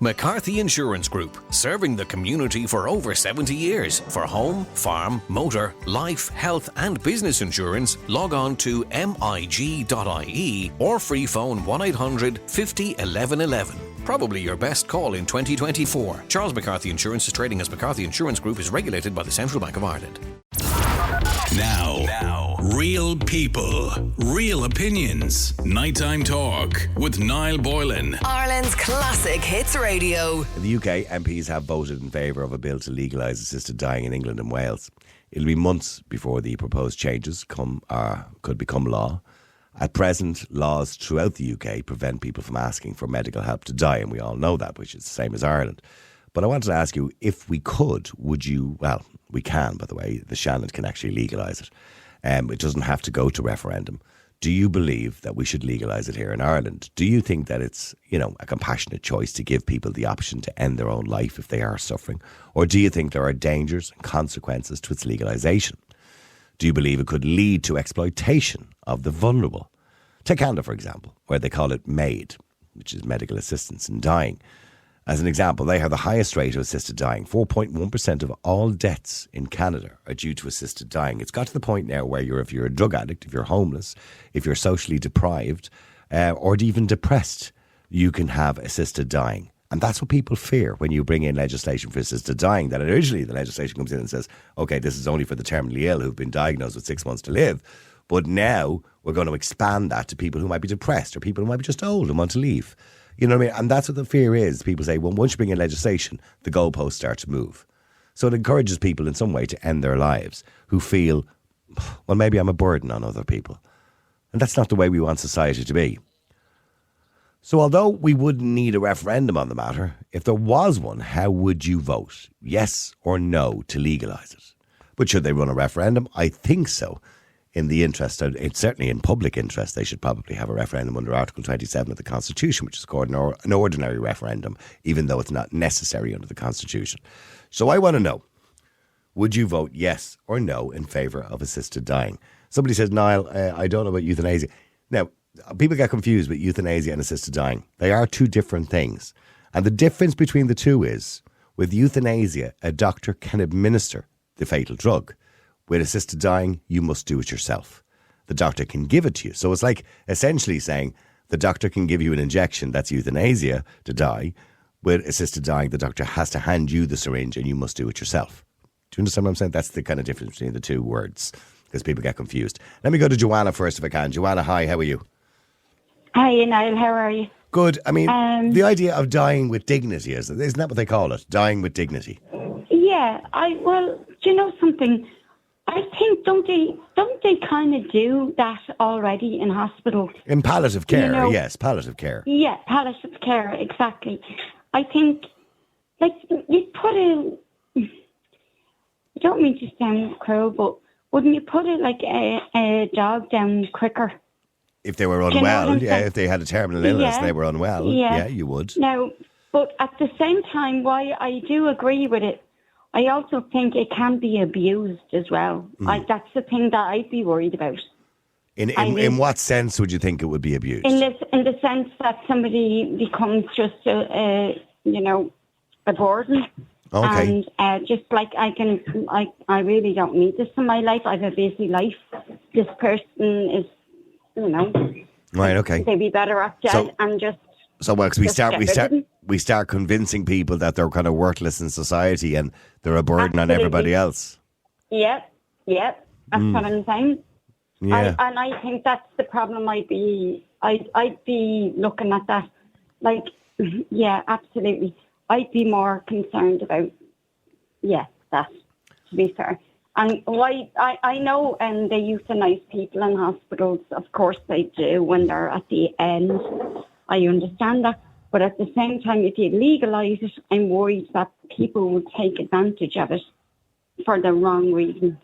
McCarthy Insurance Group, serving the community for over 70 years. For home, farm, motor, life, health and business insurance, log on to mig.ie or free phone 1800 50 11 11. Probably your best call in 2024. Charles McCarthy Insurance is trading as McCarthy Insurance Group, is regulated by the Central Bank of Ireland. Now, real people, real opinions. Nighttime talk with Niall Boylan. Ireland's classic hits radio. The UK MPs have voted in favour of a bill to legalise assisted dying in England and Wales. It'll be months before the proposed changes could become law. At present, laws throughout the UK prevent people from asking for medical help to die, and we all know that, which is the same as Ireland. But I wanted to ask you, if we could, would you, well, we can, by the way, the Shannon can actually legalise it. It doesn't have to go to referendum. Do you believe that we should legalise it here in Ireland? Do you think that it's, a compassionate choice to give people the option to end their own life if they are suffering? Or do you think there are dangers and consequences to its legalisation? Do you believe it could lead to exploitation of the vulnerable? Take Canada, for example, where they call it MAID, which is medical assistance in dying. As an example, they have the highest rate of assisted dying. 4.1% of all deaths in Canada are due to assisted dying. It's got to the point now where if you're a drug addict, if you're homeless, if you're socially deprived, or even depressed, you can have assisted dying. And that's what people fear when you bring in legislation for assisted dying, that originally the legislation comes in and says, OK, this is only for the terminally ill who've been diagnosed with 6 months to live. But now we're going to expand that to people who might be depressed or people who might be just old and want to leave. You know what I mean? And that's what the fear is. People say, well, once you bring in legislation, the goalposts start to move. So it encourages people in some way to end their lives who feel, well, maybe I'm a burden on other people. And that's not the way we want society to be. So although we wouldn't need a referendum on the matter, if there was one, how would you vote? Yes or no to legalise it? But should they run a referendum? I think so. In the interest, it's certainly in public interest, they should probably have a referendum under Article 27 of the Constitution, which is called an ordinary referendum, even though it's not necessary under the Constitution. So I want to know, would you vote yes or no in favour of assisted dying? Somebody says, Niall, I don't know about euthanasia. Now, people get confused with euthanasia and assisted dying. They are two different things. And the difference between the two is, with euthanasia, a doctor can administer the fatal drug. With assisted dying, you must do it yourself. The doctor can give it to you. So it's like essentially saying the doctor can give you an injection, that's euthanasia, to die. With assisted dying, the doctor has to hand you the syringe and you must do it yourself. Do you understand what I'm saying? That's the kind of difference between the two words, because people get confused. Let me go to Joanna first if I can. Joanna, hi, how are you? Hi, Niall, how are you? Good. I mean, the idea of dying with dignity, isn't that what they call it? Dying with dignity. Yeah, do you know something? I think, don't they kind of do that already in hospitals? In palliative care, yes, palliative care. Yeah, palliative care, exactly. I think, you put it, I don't mean to sound cruel, but wouldn't you put it like a dog down quicker? If they were unwell, if they had a terminal illness and they were unwell, yeah, you would. Now, but at the same time, why I do agree with it, I also think it can be abused as well. That's the thing that I'd be worried about. In what sense would you think it would be abused? In the sense that somebody becomes just a burden. Okay. And just like I really don't need this in my life. I have a busy life. This person is, right. Okay. They'd be better off dead and just. So we start convincing people that they're kind of worthless in society and they're a burden on everybody else. Yeah. That's what I'm saying. Yeah. I think that's the problem. I'd be looking at that. Like, yeah, absolutely. I'd be more concerned about, that, to be fair. And why I know they euthanize people in hospitals. Of course they do when they're at the end. I understand that. But at the same time, if you legalise it, I'm worried that people would take advantage of it for the wrong reasons.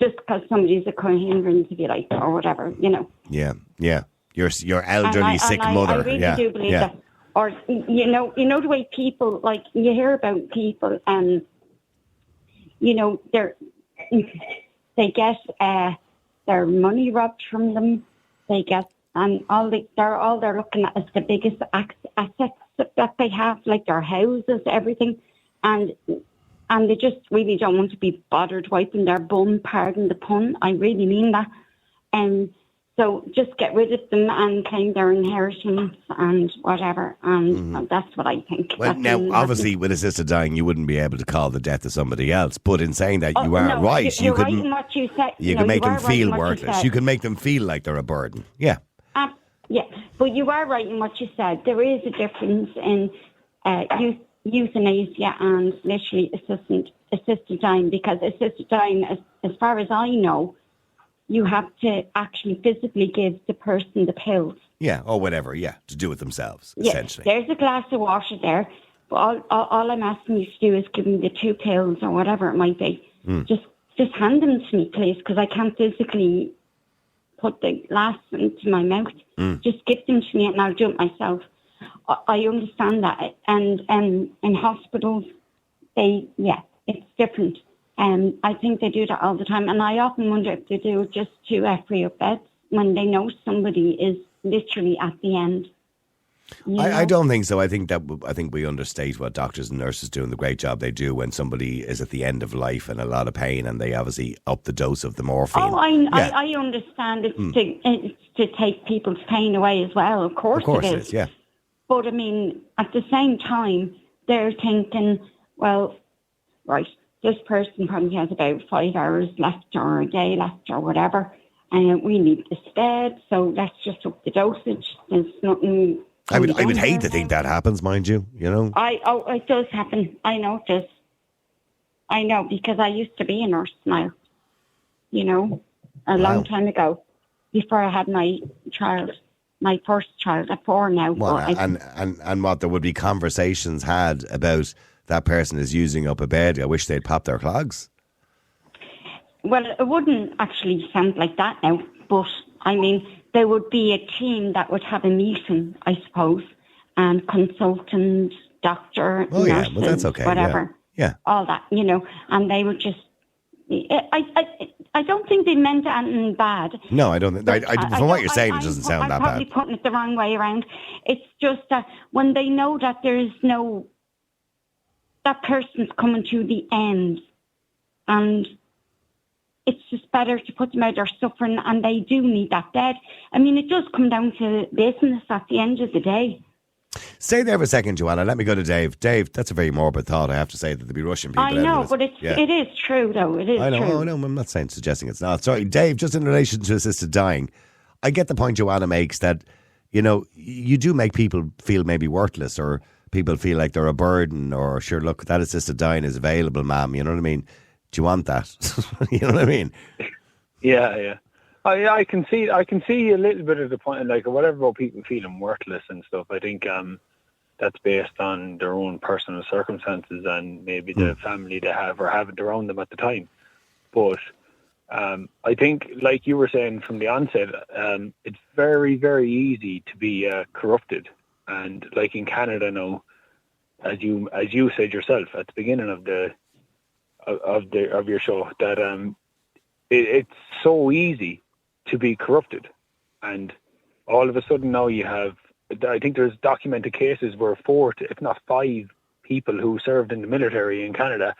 Just because somebody's a hindrance, if you like, or whatever, Yeah. Your elderly, sick mother. I really do believe that. Or, the way people, like, you hear about people and, they get their money robbed from them. They get and they're looking at is the biggest assets that they have, like their houses, everything, and they just really don't want to be bothered wiping their bum, pardon the pun, I really mean that. So just get rid of them and claim their inheritance and whatever, and that's what I think. Well, now, obviously, with assisted dying, you wouldn't be able to call the death of somebody else, but in saying that, you are right. You're right in what you said. You can make them feel worthless. You can make them feel like they're a burden. Yeah. Yeah, but you are right in what you said. There is a difference in euthanasia and literally assisted dying, because assisted dying, as far as I know, you have to actually physically give the person the pills. Yeah, or whatever, to do it themselves, essentially. There's a glass of water there, but all I'm asking you to do is give me the 2 pills or whatever it might be. Just hand them to me, please, because I can't physically put the glass into my mouth. Just give them to me and I'll do it myself. I understand that. And in hospitals, it's different. I think they do that all the time. And I often wonder if they do it just to free up beds when they know somebody is literally at the end. I don't think so. I think we understate what doctors and nurses do and the great job they do when somebody is at the end of life and a lot of pain, and they obviously up the dose of the morphine. Oh, I understand it's to take people's pain away as well. Of course it is. Yeah. But I mean, at the same time, they're thinking, well, right, this person probably has about 5 hours left or a day left or whatever, and we need this bed, so let's just up the dosage. There's nothing. I would hate to think that happens, mind you. You know. It does happen. I know it does. I know, because I used to be a nurse now. You know, a long time ago, before I had my child, my first child at 4 now. Well, and what, there would be conversations had about that person is using up a bed. I wish they'd pop their clogs. Well, it wouldn't actually sound like that now, but I mean, there would be a team that would have a meeting, I suppose, and consultant, doctor, nurses, well, that's okay. Whatever. Yeah. All that, you know, and they would just. I don't think they meant anything bad. No, I don't think. From what you're saying, it doesn't sound that bad. I'm probably putting it the wrong way around. It's just that when they know that that person's coming to the end, and it's just better to put them out there suffering, and they do need that bed. I mean, it does come down to business at the end of the day. Stay there for a second, Joanna. Let me go to Dave. Dave, that's a very morbid thought. I have to say that they'd be rushing people. I know, but it is true, though. It is true. Oh, no, I'm not suggesting it's not. Sorry, Dave, just in relation to assisted dying, I get the point Joanna makes that, you know, you do make people feel maybe worthless, or people feel like they're a burden, or sure, look, that assisted dying is available, ma'am. You know what I mean? Do you want that? You know what I mean? Yeah. I can see a little bit of the point, like whatever about people feeling worthless and stuff. I think that's based on their own personal circumstances and maybe the family they have or haven't around them at the time. But I think, like you were saying from the onset, it's very, very easy to be corrupted. And like in Canada now, as you said yourself at the beginning of your show, that it's so easy to be corrupted, and all of a sudden now you have, I think there's documented cases where 4 to, if not 5 people who served in the military in Canada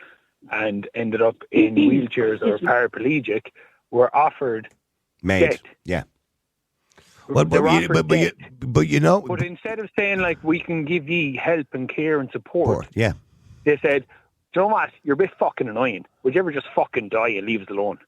and ended up in wheelchairs or paraplegic were offered death. Yeah. Well, but you know, but instead of saying like, we can give ye help and care and support, they said, "Do you know what? You're a bit fucking annoying. Would you ever just fucking die and leave us alone?"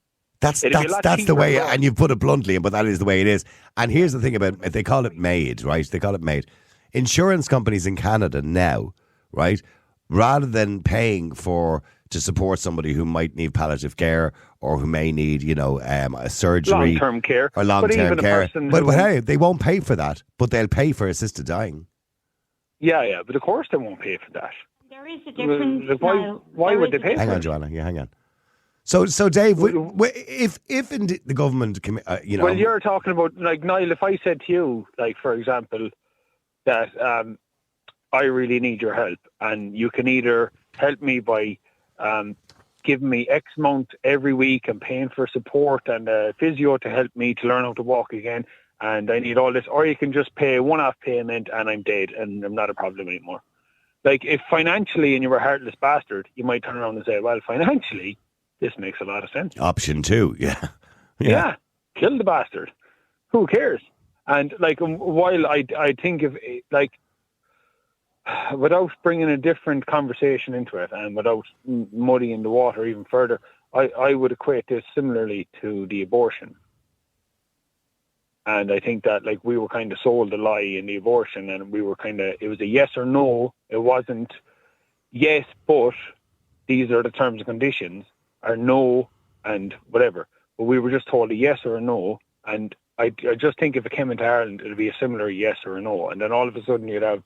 That's the way, and you put it bluntly, but that is the way it is. And here's the thing about it, they call it MAID, right? They call it MAID. Insurance companies in Canada now, right, rather than paying to support somebody who might need palliative care or who may need, you know, a surgery, long-term care, or long-term care. But hey, they won't pay for that, but they'll pay for assisted dying. Yeah, but of course they won't pay for that. There is a difference. Why would they pay for it? Hang on, Joanna. Yeah, hang on. So Dave, if indeed the government, you know, well, you're talking about, like, Niall. If I said to you, like, for example, that I really need your help, and you can either help me by giving me X amount every week and paying for support and physio to help me to learn how to walk again, and I need all this, or you can just pay a one-off payment and I'm dead and I'm not a problem anymore. Like, if financially and you were a heartless bastard, you might turn around and say, well, financially, this makes a lot of sense. Option 2, yeah. Yeah, kill the bastard. Who cares? And, like, while I think of, like, without bringing a different conversation into it and without muddying the water even further, I would equate this similarly to the abortion. And I think that, like, we were kind of sold a lie in the abortion, and we were kind of, it was a yes or no. It wasn't yes, but these are the terms and conditions, or no, and whatever. But we were just told a yes or a no. And I just think if it came into Ireland, it would be a similar yes or a no. And then all of a sudden you'd have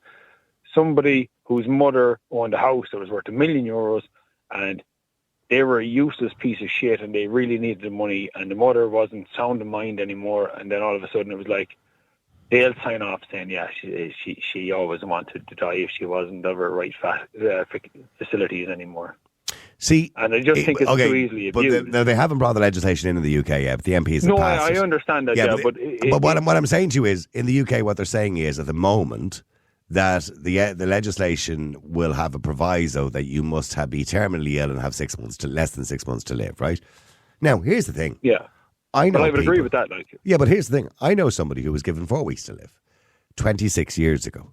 somebody whose mother owned a house that was worth €1 million, and they were a useless piece of shit and they really needed the money, and the mother wasn't sound in mind anymore, and then all of a sudden it was like they'll sign off saying, yeah, she always wanted to die if she wasn't of her right facilities anymore. See, and I just think it's too easily abused. But they haven't brought the legislation into the UK yet, but the MPs have passed it. I understand that, but what I'm saying to you is, in the UK, what they're saying is, at the moment, that the legislation will have a proviso that you must be terminally ill and have less than 6 months to live, right? Now, here's the thing. Yeah. I know. Well, I would agree with that. Like. Yeah, but here's the thing. I know somebody who was given 4 weeks to live 26 years ago.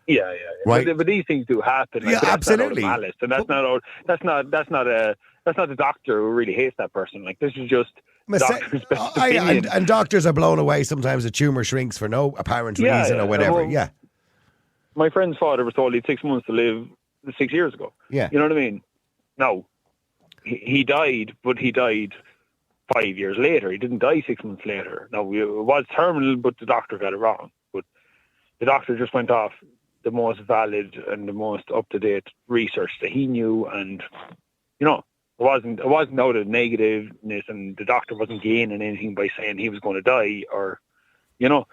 Yeah. Right. But these things do happen. Like, yeah, absolutely. Malice, and that's not the doctor who really hates that person. Like, this is just doctor's best opinion. And doctors are blown away. Sometimes a tumour shrinks for no apparent reason or whatever. Well, my friend's father was told he had 6 months to live 6 years ago. Yeah. You know what I mean? No. He died, but he died 5 years later. He didn't die 6 months later. Now, it was terminal, but the doctor got it wrong. But the doctor just went off the most valid and the most up-to-date research that he knew, and, you know, it wasn't out of negativeness, and the doctor wasn't gaining anything by saying he was going to die, or, you know.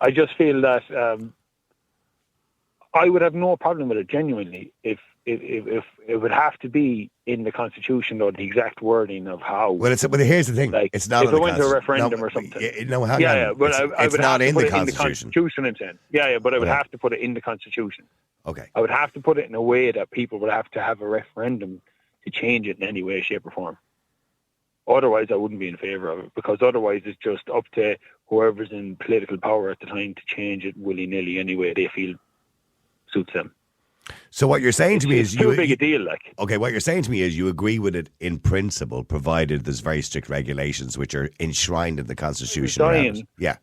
I just feel that I would have no problem with it, genuinely, if it would have to be in the Constitution, though, the exact wording of how. Well, here's the thing. Like, it's not if it went to a referendum or something. But I would not have in to the put it in the Constitution. I'm saying. But I would have to put it in the Constitution. Okay. I would have to put it in a way that people would have to have a referendum to change it in any way, shape, or form. Otherwise, I wouldn't be in favour of it, because otherwise it's just up to whoever's in political power at the time to change it willy-nilly any way they feel suits them. So what you're saying to me is too big a deal, like. Okay, what you're saying to me is you agree with it in principle, provided there's very strict regulations which are enshrined in the Constitution. Yeah.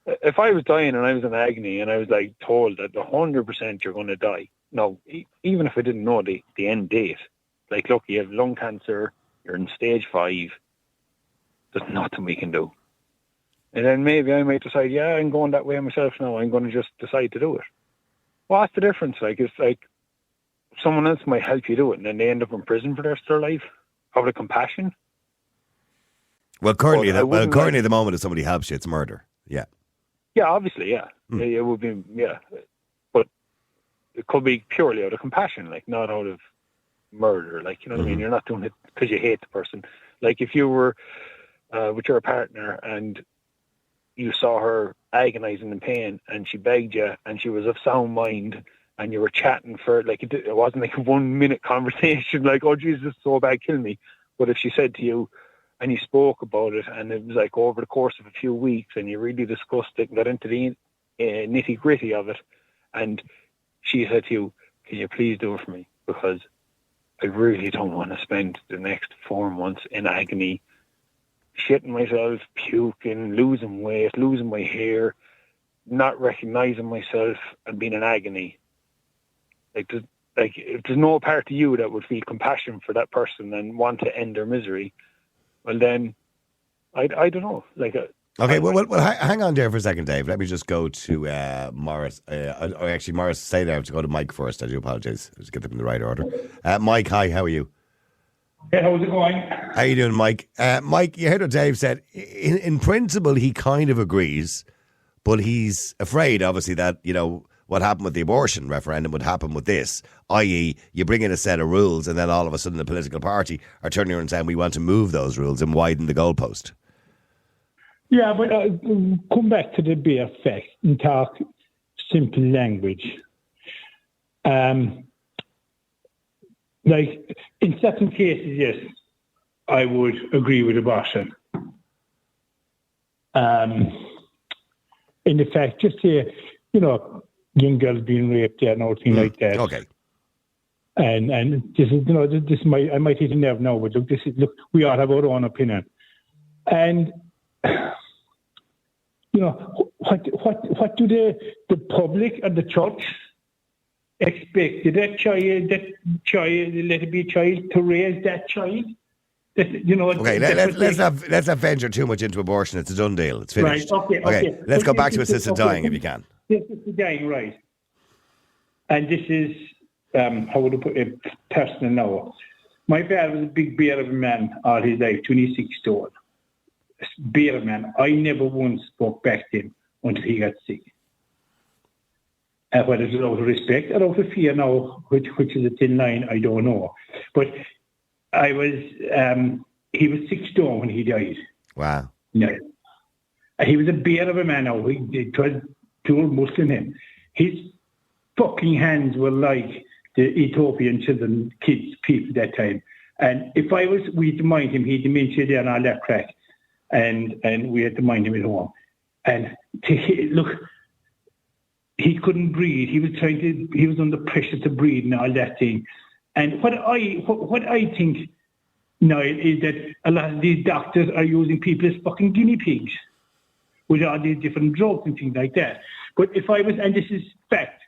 If I was dying and I was in agony and I was like told that 100% you're going to die, no, even if I didn't know the end date, like, look, you have lung cancer, you're in stage 5, there's nothing we can do. And then maybe I might decide, yeah, I'm going that way myself now, I'm going to just decide to do it. What's the difference? Like, it's like someone else might help you do it, and then they end up in prison for the rest of their life out of compassion. Well, currently, at the moment, if somebody helps you, it's murder. Yeah. Yeah, obviously, yeah. It would be, yeah. But it could be purely out of compassion, like, not out of murder. Like, you know what I mean? You're not doing it because you hate the person. Like, if you were with your partner and you saw her agonizing in pain and she begged you and she was of sound mind and you were chatting for, like, it wasn't like a 1 minute conversation like, oh Jesus, it's so bad, kill me. But if she said to you and you spoke about it and it was like over the course of a few weeks and you really discussed it and got into the nitty gritty of it, and she said to you, can you please do it for me, because I really don't want to spend the next 4 months in agony, shitting myself, puking, losing weight, losing my hair, not recognising myself and being in agony. Like, if there's no part of you that would feel compassion for that person and want to end their misery, well then, I don't know. Like, okay, well, hang on there for a second, Dave. Let me just go to Morris. Or actually, Morris, stay there. I have to go to Mike first. I do apologise. Just get them in the right order. Mike, hi, how are you? Hey, how's it going? How you doing, Mike? Mike, you heard what Dave said. In principle, he kind of agrees, but he's afraid, obviously, that, you know, what happened with the abortion referendum would happen with this, i.e. you bring in a set of rules and then all of a sudden the political party are turning around and saying we want to move those rules and widen the goalpost. Yeah, but come back to the bare facts and talk simple language. Like, in certain cases, yes, I would agree with abortion. In the fact, just say, young girls being raped and everything like that. Okay. And this is, I might hit a nerve now, but look, we all have our own opinion. And, what do the public and the church expect? Did that child, let it be a child, to raise that child? Okay, let's not venture too much into abortion. It's a done deal. It's finished. Right, okay. Let's go back to assisted dying if you can. Assisted dying, right. And this is, how would I put it, personal now. My father was a big bear of a man all his life, 26 stone. Bear of a man. I never once spoke back to him until he got sick. Whether it's out of respect or out of fear now, which is a thin line, I don't know. But he was 6 stone when he died. Wow. No. He was a bear of a man now. It was pure Muslim him. His fucking hands were like the Ethiopian children, kids, people that time. And if we had to mind him, he had dementia there and all that crack. And we had to mind him at home. And look, he couldn't breathe. He was under pressure to breathe and all that thing. And what I think, Niall, is that a lot of these doctors are using people as fucking guinea pigs with all these different drugs and things like that. But if I was, and this is fact,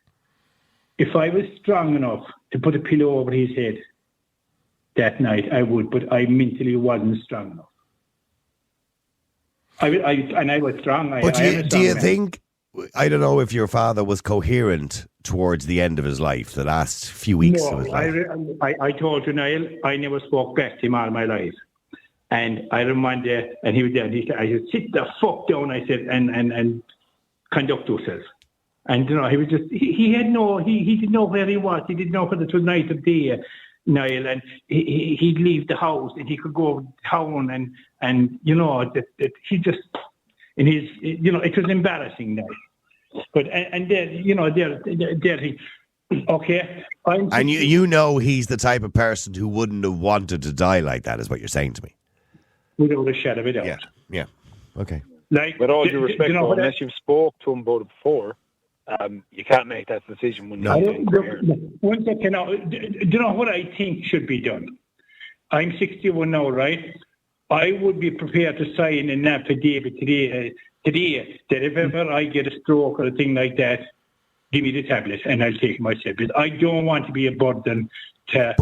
if I was strong enough to put a pillow over his head that night, I would, but I mentally wasn't strong enough. I was strong. But do you think, I don't know if your father was coherent towards the end of his life, the last few weeks of his life? I told you, Niall, I never spoke back to him all my life. And I remember, and he was there, and I said, sit the fuck down, I said, and conduct yourself. And, he was just, he didn't know where he was. He didn't know whether it was night or day, Niall, and he'd leave the house and he could go town and that he just, in his, it was embarrassing now. But, and there he, okay. And he's the type of person who wouldn't have wanted to die like that, is what you're saying to me. Without a shadow of a doubt. Yeah. Okay. Like, with all due respect, unless you've spoke to him about it before, you can't make that decision when you're one second now. Do you know what I think should be done? I'm 61 now, right? I would be prepared to sign an affidavit today that if ever I get a stroke or a thing like that, give me the tablet and I'll take it myself. Because I don't want to be a burden to...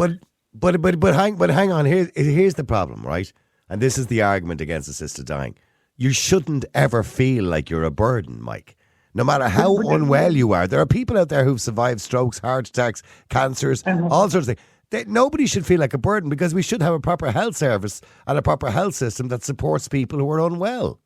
But hang on. Here's the problem, right? And this is the argument against assisted dying. You shouldn't ever feel like you're a burden, Mike. No matter how unwell you are. There are people out there who've survived strokes, heart attacks, cancers, all sorts of things. Nobody should feel like a burden, because we should have a proper health service and a proper health system that supports people who are unwell.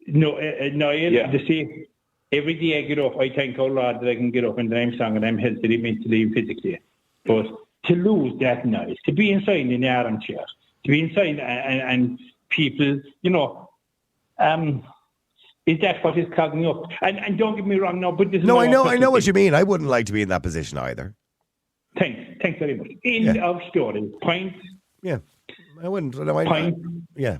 No, you see, every day I get up, I thank our Lord that I can get up and that I'm strong and I'm healthy, mentally and physically. But to lose that night, to be inside in the armchair, to be inside and people, is that what is clogging up? And don't get me wrong, no, but this is... No, I know what you mean. I wouldn't like to be in that position either. Thanks very much. End of story. Point. Yeah, I wouldn't. Point. Yeah.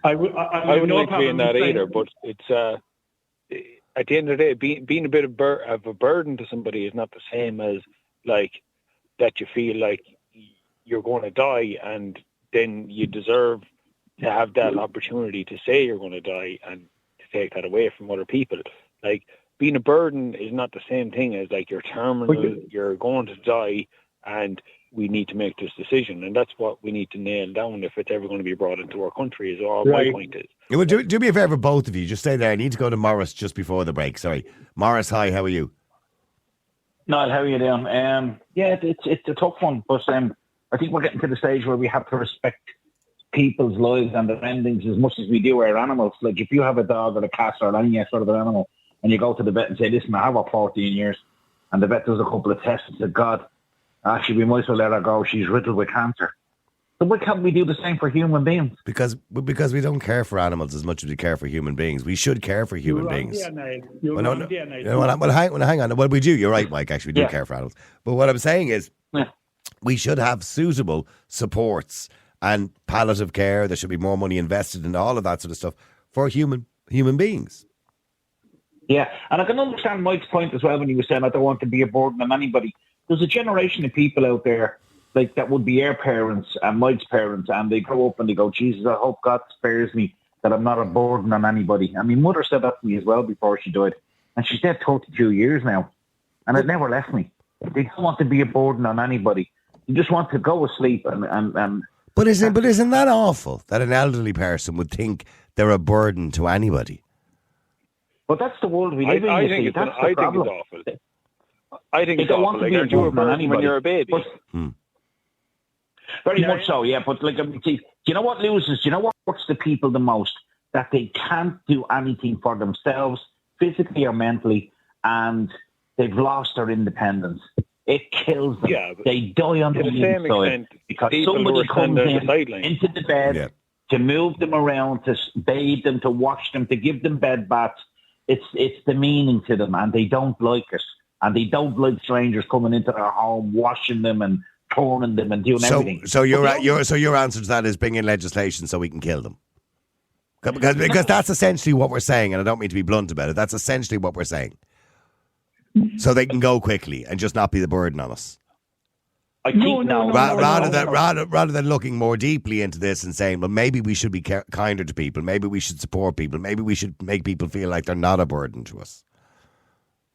I wouldn't like to be in that either, but it's at the end of the day, being a bit of a burden to somebody is not the same as like that you feel like you're going to die and then you deserve to have that opportunity to say you're going to die and to take that away from other people. Like, being a burden is not the same thing as like you're terminal, you're going to die and we need to make this decision. And that's what we need to nail down if it's ever going to be brought into our country, is all my point is. Well, do me a favour, both of you. Just stay there. I need to go to Morris just before the break. Sorry. Morris, hi, how are you? Niall, how are you doing? It's a tough one, but I think we're getting to the stage where we have to respect people's lives and their endings as much as we do our animals. Like, if you have a dog or a cat or any sort of an animal, and you go to the vet and say, listen, I have 14 years, and the vet does a couple of tests and said, God, actually, we might as well let her go. She's riddled with cancer. So why can't we do the same for human beings? Because we don't care for animals as much as we care for human beings. We should care for human beings. Well, hang on. Well, we do. You're right, Mike. Actually, we do care for animals. But what I'm saying is, we should have suitable supports and palliative care. There should be more money invested in all of that sort of stuff for human beings. Yeah, and I can understand Mike's point as well when he was saying, I don't want to be a burden on anybody. There's a generation of people out there like that would be our parents and Mike's parents, and they grow up and they go, Jesus, I hope God spares me that I'm not a burden on anybody. And my mother said that to me as well before she died. And she's dead 32 years now, and it never left me. They don't want to be a burden on anybody. You just want to go asleep and But isn't that awful that an elderly person would think they're a burden to anybody? But that's the world we live in. I think it's awful. I think it's awful. Like, aren't you a burden when you're a baby? Very much so, yeah. But like, see, do you know what loses? Do you know what hurts the people the most? That they can't do anything for themselves, physically or mentally, and they've lost their independence. It kills them. Yeah, they die on the inside because somebody comes into the bed to move them around, to bathe them, to wash them, to give them bed baths. It's the meaning to them, and they don't like it. And they don't like strangers coming into their home, washing them and turning them and doing everything. So your answer to that is bring in legislation so we can kill them. Because that's essentially what we're saying, and I don't mean to be blunt about it. That's essentially what we're saying. So they can go quickly and just not be the burden on us. Rather than looking more deeply into this and saying, well, maybe we should be kinder to people, maybe we should support people, maybe we should make people feel like they're not a burden to us.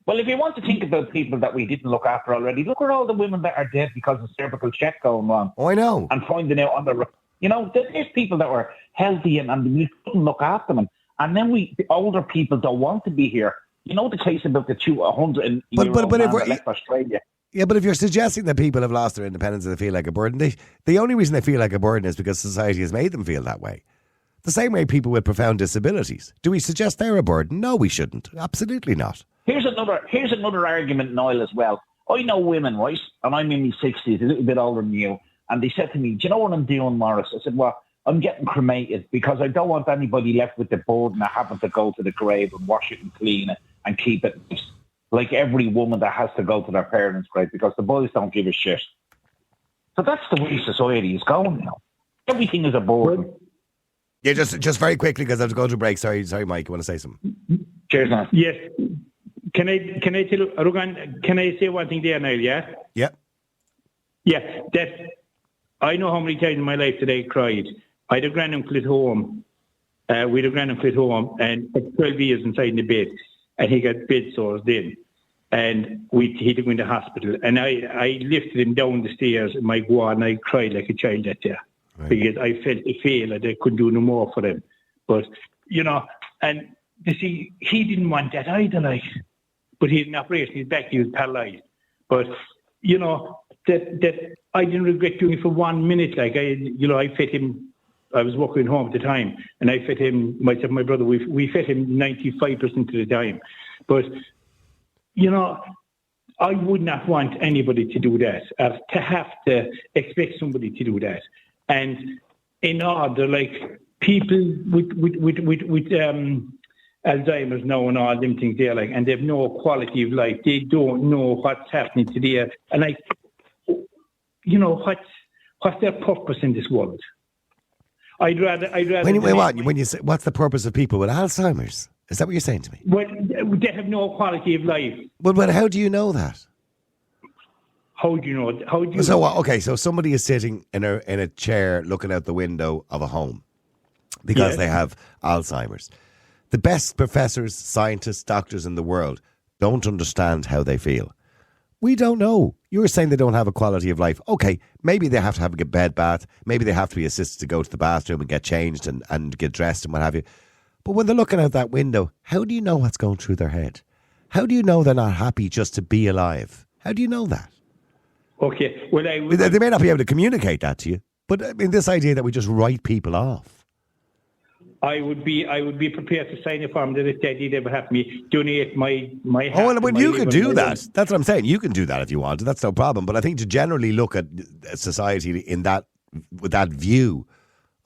Well, if you want to think about people that we didn't look after already, look at all the women that are dead because of cervical check going wrong. Oh, I know. And finding out on the... You know, there's people that were healthy and we couldn't look after them. And then the older people don't want to be here. You know the case about the 200 but if that left Australia? Yeah, but if you're suggesting that people have lost their independence and they feel like a burden, the only reason they feel like a burden is because society has made them feel that way. The same way people with profound disabilities. Do we suggest they're a burden? No, we shouldn't. Absolutely not. Here's another argument, Niall, as well. I know women, right? And I'm in my 60s, a little bit older than you. And they said to me, do you know what I'm doing, Morris? I said, well, I'm getting cremated because I don't want anybody left with the burden of having to go to the grave and wash it and clean it and keep it nice. Like every woman that has to go to their parents' grave because the boys don't give a shit. So that's the way society is going now. Everything is a burden. Yeah, just very quickly because I have to go to a break. Sorry, Mike, you want to say something? Cheers, man. Yes. Can I tell Rugan, can I say one thing there, Niall, yeah? Yeah. Yeah, that I know how many times in my life that I cried. I had a granduncle at home. We had a granduncle at home and for 12 years inside in the bed. And he got bed sores then. And he had to go into hospital. And I lifted him down the stairs in my guard and I cried like a child that day. Right. Because I felt the fail that I couldn't do no more for him. But, you know, and you see, he didn't want that either, like. But he had an operation, his back, he was paralyzed. But, you know, that I didn't regret doing it for 1 minute. Like, I fed him, I was working home at the time, and I fed him, myself and my brother, we fed him 95% of the time. But, you know, I would not want anybody to do that, or to have to expect somebody to do that. And in order, like, people with Alzheimer's now and all them things there, like, and they've no quality of life. They don't know what's happening to them. And like, you know, what's their purpose in this world? I'd rather. When you say what's the purpose of people with Alzheimer's? Is that what you're saying to me? Well, they have no quality of life. But how do you know that? How do you know? So somebody is sitting in a chair looking out the window of a home because they have Alzheimer's. The best professors, scientists, doctors in the world don't understand how they feel. We don't know. You were saying they don't have a quality of life. Okay, maybe they have to have a bed bath. Maybe they have to be assisted to go to the bathroom and get changed and get dressed and what have you. But when they're looking out that window, how do you know what's going through their head? How do you know they're not happy just to be alive? How do you know that? Okay, well, they may not be able to communicate that to you, but I mean, this idea that we just write people off. I would be prepared to sign a form that if that did ever happen to me, donate my you can do that. That's what I'm saying. You can do that if you want. That's no problem. But I think to generally look at society in that view,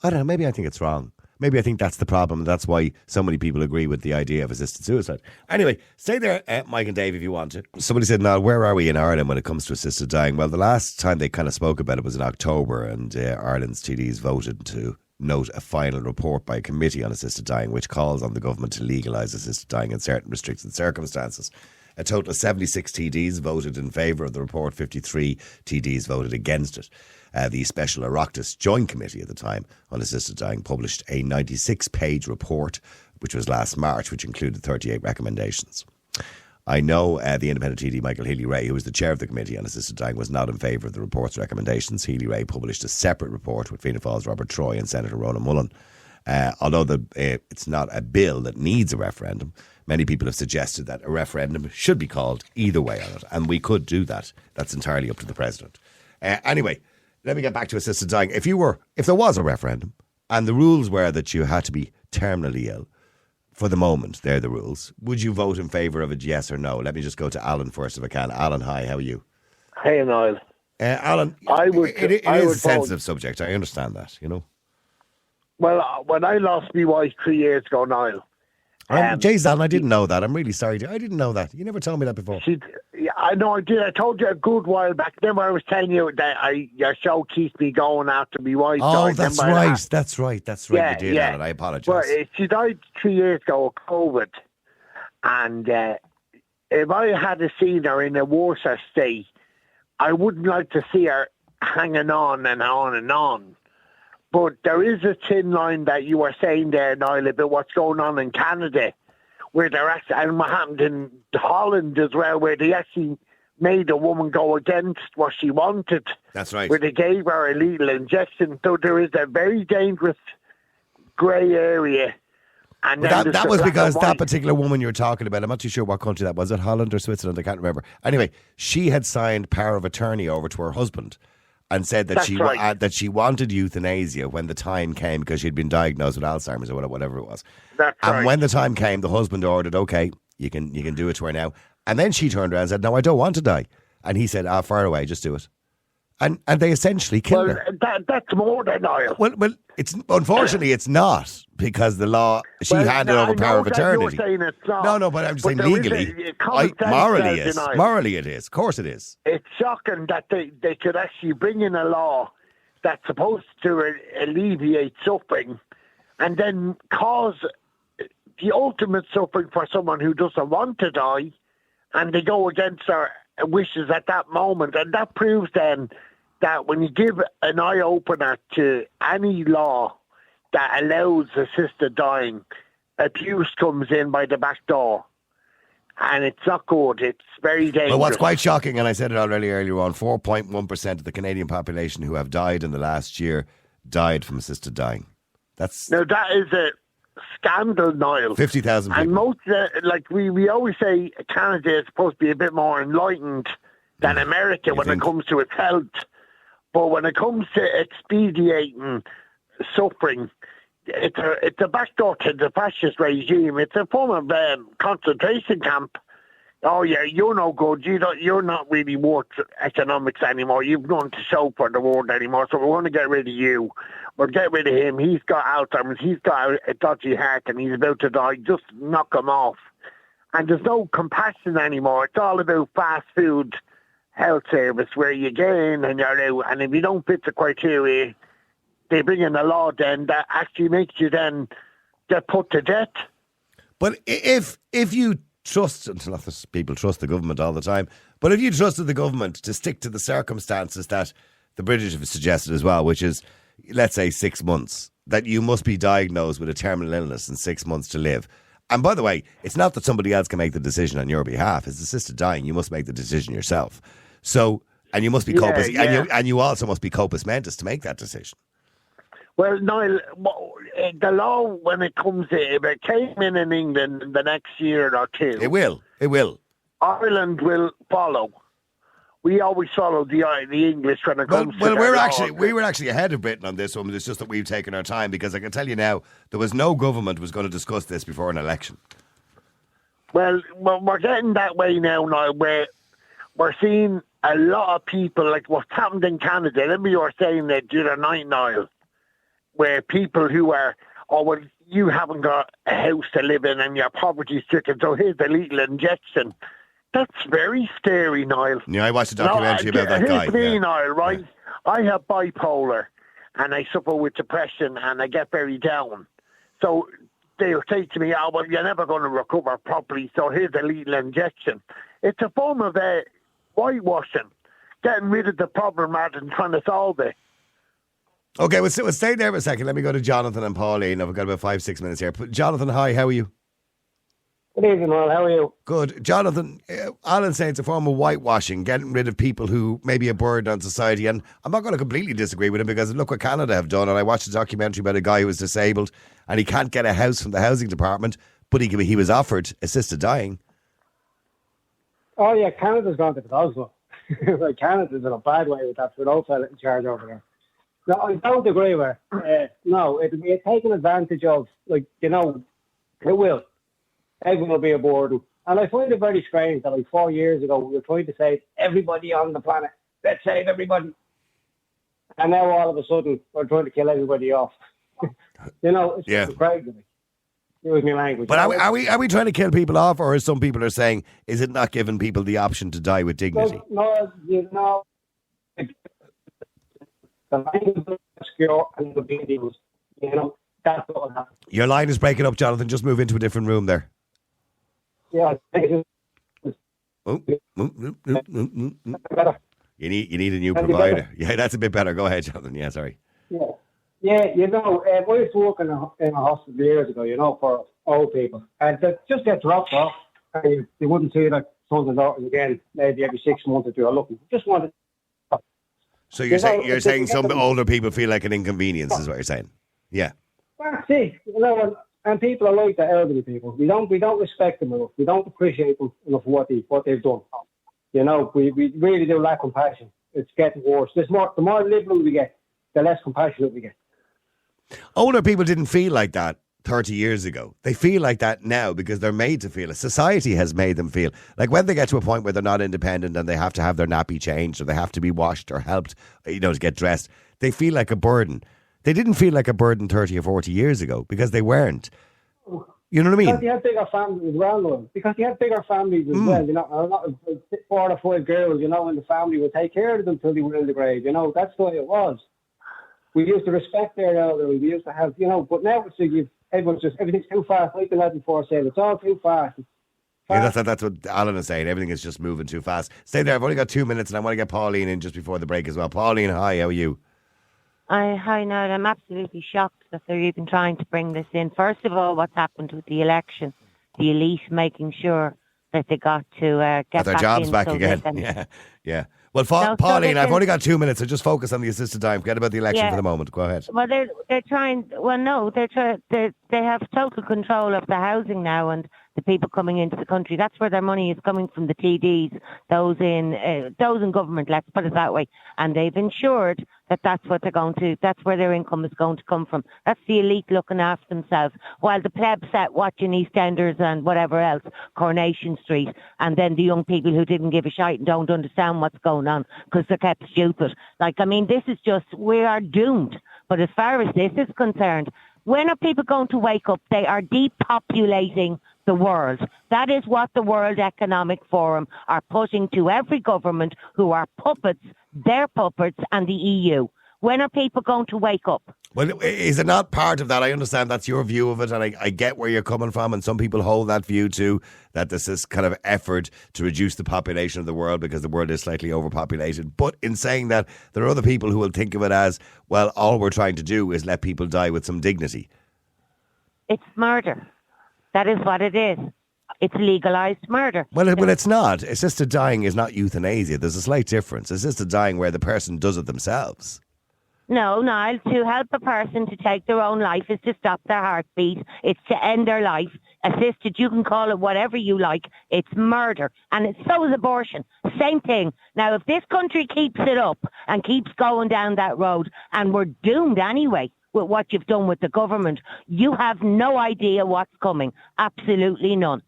I don't know, maybe I think it's wrong. Maybe I think that's the problem. That's why so many people agree with the idea of assisted suicide. Anyway, stay there, Mike and Dave, if you want to. Somebody said, "Now, where are we in Ireland when it comes to assisted dying?" Well, the last time they kind of spoke about it was in October, and Ireland's TDs voted to note a final report by a committee on assisted dying, which calls on the government to legalise assisted dying in certain restricted circumstances. A total of 76 TDs voted in favour of the report, 53 TDs voted against it. The Special Oireachtas Joint Committee at the time on assisted dying published a 96-page report, which was last March, which included 38 recommendations. I know the independent TD Michael Healy-Rae, who was the chair of the Committee on Assisted Dying, was not in favour of the report's recommendations. Healy-Rae published a separate report with Fianna Fáil's Robert Troy and Senator Ronan Mullen. Although it's not a bill that needs a referendum, many people have suggested that a referendum should be called either way on it, and we could do that. That's entirely up to the President. Anyway, let me get back to assisted dying. If there was a referendum and the rules were that you had to be terminally ill, for the moment, they're the rules, would you vote in favour of a yes or no? Let me just go to Alan first if I can. Alan, hi, how are you? Hey, Niall. Alan, it is a sensitive subject. I understand that, you know. Well, when I lost my wife 3 years ago, Niall. Jeez, Alan, I didn't know that. I'm really sorry. I didn't know that. You never told me that before. I know I did. I told you a good while back. Then I was telling you that your show keeps me going after my wife died. That's right. That's right. Yeah, you did, Alan. I apologise. Well, she died 3 years ago of COVID. And if I had seen her in a worse state, I wouldn't like to see her hanging on and on and on. But there is a thin line that you were saying there, Niall, about what's going on in Canada, where they're actually, and what happened in Holland as well, where they actually made a woman go against what she wanted. That's right. Where they gave her a lethal injection. So there is a very dangerous grey area. And that was because that particular woman you're talking about, I'm not too sure what country that was, it Holland or Switzerland, I can't remember. Anyway, she had signed power of attorney over to her husband and said that that she wanted euthanasia when the time came because she'd been diagnosed with Alzheimer's or whatever it was. And when the time came, the husband ordered, "Okay, you can do it to her now." And then she turned around and said, "No, I don't want to die." And he said, far away, just do it. And they essentially killed her. That's more than Niall. Well, unfortunately, it's not because the law. She handed over power of attorney. You're saying it's not. No, but I'm just saying legally, morally, it is. Morally, it is. Of course, it is. It's shocking that they could actually bring in a law that's supposed to alleviate suffering, and then cause the ultimate suffering for someone who doesn't want to die, and they go against their wishes at that moment, and that proves then that when you give an eye-opener to any law that allows assisted dying, abuse comes in by the back door. And it's not good. It's very dangerous. Well, what's quite shocking, and I said it already earlier on, 4.1% of the Canadian population who have died in the last year died from assisted dying. Now, that is a scandal, Niall. 50,000 people. And most, we always say Canada is supposed to be a bit more enlightened than America when it comes to its health. But when it comes to expediting suffering, it's a backdoor to the fascist regime. It's a form of concentration camp. Oh yeah, you're no good. You're not really worth economics anymore. You've none to show for the world anymore. So we want to get rid of you. We'll get rid of him. He's got Alzheimer's. He's got a dodgy heart, and he's about to die. Just knock him off. And there's no compassion anymore. It's all about fast food health service where you get in and you're out, and if you don't fit the criteria, they bring in a law then that actually makes you then get put to death. But if you trust, and not that people trust the government all the time, but if you trusted the government to stick to the circumstances that the British have suggested as well, which is, let's say 6 months, that you must be diagnosed with a terminal illness and 6 months to live. And by the way, it's not that somebody else can make the decision on your behalf. It's assisted dying. You must make the decision yourself. So, and you must be corpus, and you also must be corpus mentis to make that decision. Well, Niall, the law, when it comes to, if it came in England in the next year or two, it will. Ireland will follow. We always follow the English when it comes to. Well, we were actually ahead of Britain on this one. It's just that we've taken our time because I can tell you now, there was no government was going to discuss this before an election. Well, we're getting that way now, where we're seeing a lot of people, like what's happened in Canada, remember you were saying that the other night, Niall, where people who are, oh, well, you haven't got a house to live in and you're poverty stricken, so here's the lethal injection. That's very scary, Niall. Yeah, I watched a documentary about that guy. Here's me, Niall, right? Yeah. I have bipolar and I suffer with depression and I get very down. So they'll say to me, oh, well, you're never going to recover properly, so here's a lethal injection. It's a form of whitewashing, getting rid of the problem rather than trying to solve it. Okay, we'll stay there for a second. Let me go to Jonathan and Pauline. I've got about 5-6 minutes here. Jonathan, hi, how are you? Good evening, Niall. How are you? Good. Jonathan, Alan's saying it's a form of whitewashing, getting rid of people who may be a burden on society. And I'm not going to completely disagree with him because look what Canada have done. And I watched a documentary about a guy who was disabled and he can't get a house from the housing department, but he was offered assisted dying. Oh, yeah, Canada's gone to the Oslo. Like, Canada's in a bad way with that Trudeau fella in charge over there. No, I don't agree with her. No, it'll be taken advantage of, like, you know, it will. Everyone will be a burden. And I find it very strange that like 4 years ago we were trying to save everybody on the planet. Let's save everybody. And now all of a sudden we're trying to kill everybody off. You know, it's just crazy. It was my language. But are we trying to kill people off, or as some people are saying, is it not giving people the option to die with dignity? No, you know, the language is obscure and the videos, you know, that's what happens. Your line is breaking up, Jonathan. Just move into a different room there. Yeah. You need a new provider. Yeah, that's a bit better. Go ahead, Jonathan. Yeah, sorry. Yeah, you know, I was working in a hospital years ago, you know, for old people. And they just get dropped off. And they wouldn't see like sons and daughters again, maybe every 6 months or two. Looking, just wanted. So you're saying some older people feel like an inconvenience, is what you're saying? Yeah. Well, see, you know, and people are like the elderly people. We don't respect them enough. We don't appreciate them enough for what they've done. You know, we really do lack compassion. It's getting worse. The more liberal we get, the less compassionate we get. Older people didn't feel like that 30 years ago. They feel like that now because they're made to feel it. Society has made them feel like when they get to a point where they're not independent and they have to have their nappy changed or they have to be washed or helped, you know, to get dressed, they feel like a burden. They didn't feel like a burden 30 or 40 years ago because they weren't. You know what I mean? Because you had bigger families as well, though. Because you had bigger families as well. You know, a lot of 4 or 5 girls, you know, in the family would take care of them till they were in the grave. You know, that's the way it was. We used to respect their elderly. We used to have, you know, but now it's like everything's too fast. Like the lad before said, it's all too fast. Yeah, that's what Alan is saying. Everything is just moving too fast. Stay there. I've only got 2 minutes, and I want to get Pauline in just before the break as well. Pauline, hi. How are you? Hi, Niall. I'm absolutely shocked that they're even trying to bring this in. First of all, what's happened with the election, the elite making sure that they got to get their back jobs in back so again. Yeah. Well, Pauline, I've only got 2 minutes, so just focus on the assisted dying. Forget about the election for the moment. Go ahead. Well, they're trying. Well, no, they have total control of the housing now and the people coming into the country. That's where their money is coming from, the TDs, those in government. Let's put it that way. And they've ensured that that's where their income is going to come from. That's the elite looking after themselves, while the plebs sat watching EastEnders and whatever else, Coronation Street, and then the young people who didn't give a shite and don't understand what's going on because they're kept stupid. Like, I mean, this is just, we are doomed. But as far as this is concerned, when are people going to wake up? They are depopulating the world. That is what the World Economic Forum are putting to every government who are puppets, their puppets, and the EU. When are people going to wake up? Well, is it not part of that? I understand that's your view of it, and I get where you're coming from, and some people hold that view too, that this is kind of effort to reduce the population of the world because the world is slightly overpopulated. But in saying that, there are other people who will think of it as, well, all we're trying to do is let people die with some dignity. It's murder. That is what it is. It's legalised murder. Well, it's not. Assisted dying is not euthanasia. There's a slight difference. Assisted dying where the person does it themselves. No, Niall, to help a person to take their own life is to stop their heartbeat. It's to end their life. Assisted, you can call it whatever you like. It's murder. And so is abortion. Same thing. Now, if this country keeps it up and keeps going down that road, and we're doomed anyway with what you've done with the government, you have no idea what's coming. Absolutely none.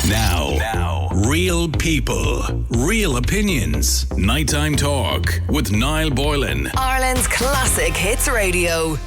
Now, real people, real opinions. Nighttime Talk with Niall Boylan. Ireland's classic hits radio.